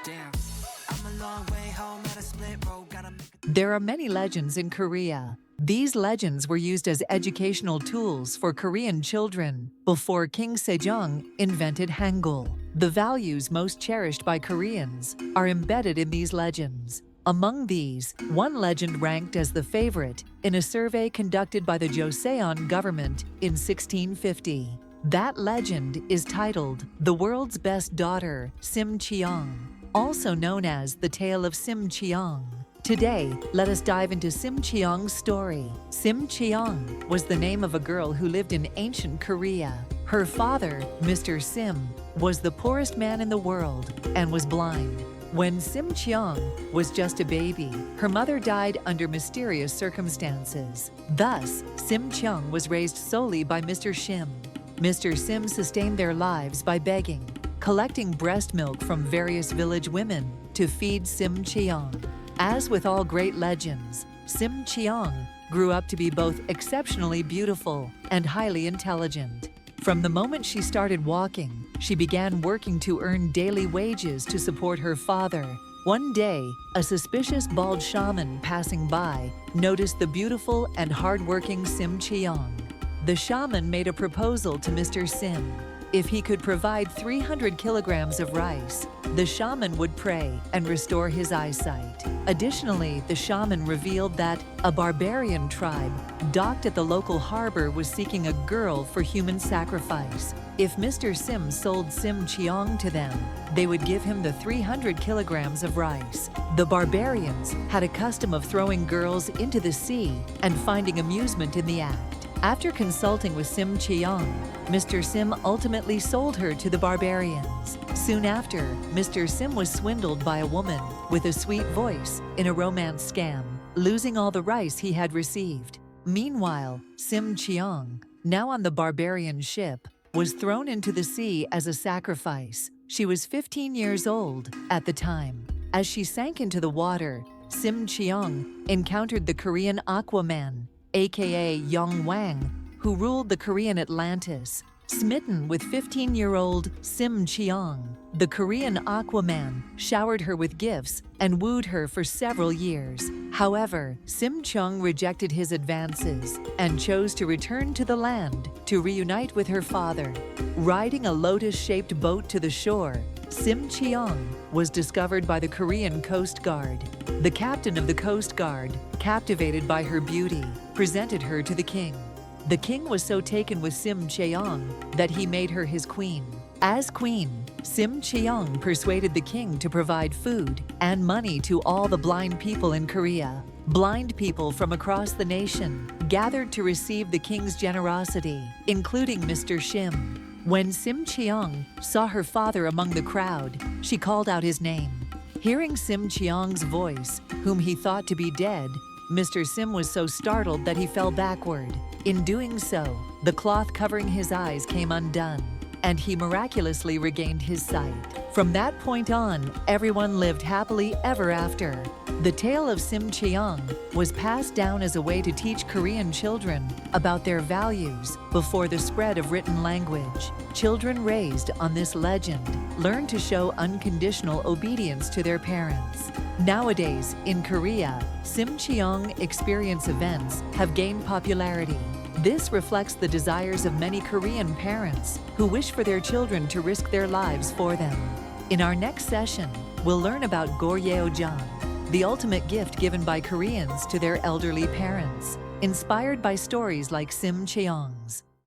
Damn, I'm a long way home at a split road, gotta make a... There are many legends in Korea. These legends were used as educational tools for Korean children before King Sejong invented Hangul. The values most cherished by Koreans are embedded in these legends. Among these, one legend ranked as the favorite in a survey conducted by the Joseon government in 1650. That legend is titled The World's Best Daughter, Sim Cheong, also known as the Tale of Sim Cheong. Today, let us dive into Sim Cheong's story. Sim Cheong was the name of a girl who lived in ancient Korea. Her father, Mr. Sim, was the poorest man in the world and was blind. When Sim Cheong was just a baby, her mother died under mysterious circumstances. Thus, Sim Cheong was raised solely by Mr. Shim. Mr. Sim sustained their lives by begging, collecting breast milk from various village women to feed Sim Cheong. As with all great legends, Sim Cheong grew up to be both exceptionally beautiful and highly intelligent. From the moment she started walking, she began working to earn daily wages to support her father. One day, a suspicious bald shaman passing by noticed the beautiful and hardworking Sim Cheong. The shaman made a proposal to Mr. Sim. If he could provide 300 kilograms of rice, the shaman would pray and restore his eyesight. Additionally, the shaman revealed that a barbarian tribe docked at the local harbor was seeking a girl for human sacrifice. If Mr. Sim sold Sim Cheong to them, they would give him the 300 kilograms of rice. The barbarians had a custom of throwing girls into the sea and finding amusement in the act. After consulting with Sim Cheong, Mr. Sim ultimately sold her to the barbarians. Soon after, Mr. Sim was swindled by a woman with a sweet voice in a romance scam, losing all the rice he had received. Meanwhile, Sim Cheong, now on the barbarian ship, was thrown into the sea as a sacrifice. She was 15 years old at the time. As she sank into the water, Sim Cheong encountered the Korean Aquaman, aka Yong Wang, who ruled the Korean Atlantis. Smitten with 15-year-old Sim Cheong, the Korean Aquaman showered her with gifts and wooed her for several years. However, Sim Cheong rejected his advances and chose to return to the land to reunite with her father. Riding a lotus-shaped boat to the shore, Sim Cheong was discovered by the Korean Coast Guard. The captain of the Coast Guard, captivated by her beauty, presented her to the king. The king was so taken with Sim Cheong that he made her his queen. As queen, Sim Cheong persuaded the king to provide food and money to all the blind people in Korea. Blind people from across the nation gathered to receive the king's generosity, including Mr. Shim. When Sim Cheong saw her father among the crowd, she called out his name. Hearing Sim Cheong's voice, whom he thought to be dead, Mr. Sim was so startled that he fell backward. In doing so, the cloth covering his eyes came undone, and he miraculously regained his sight. From that point on, everyone lived happily ever after. The tale of Sim Cheong was passed down as a way to teach Korean children about their values before the spread of written language. Children raised on this legend learn to show unconditional obedience to their parents. Nowadays, in Korea, Sim Cheong experience events have gained popularity. This reflects the desires of many Korean parents who wish for their children to risk their lives for them. In our next session, we'll learn about Goryeojang, the ultimate gift given by Koreans to their elderly parents, inspired by stories like Sim Cheong's.